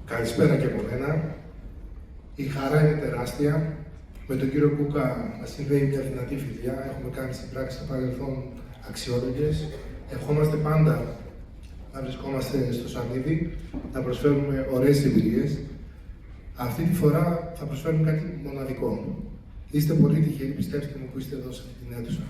Καλησπέρα και από μένα. Η χαρά είναι τεράστια. Με τον κύριο Κούκα μας συνδέει μια δυνατή φιλιά. Έχουμε κάνει στην πράξη στο παρελθόν αξιόλογες. Ευχόμαστε πάντα να βρισκόμαστε στο σανίδι, να προσφέρουμε ωραίες εμπειρίες. Αυτή τη φορά θα προσφέρουμε κάτι μοναδικό. Είστε πολύ τυχεροί, πιστέψτε μου, που είστε εδώ σε αυτή την αίθουσα.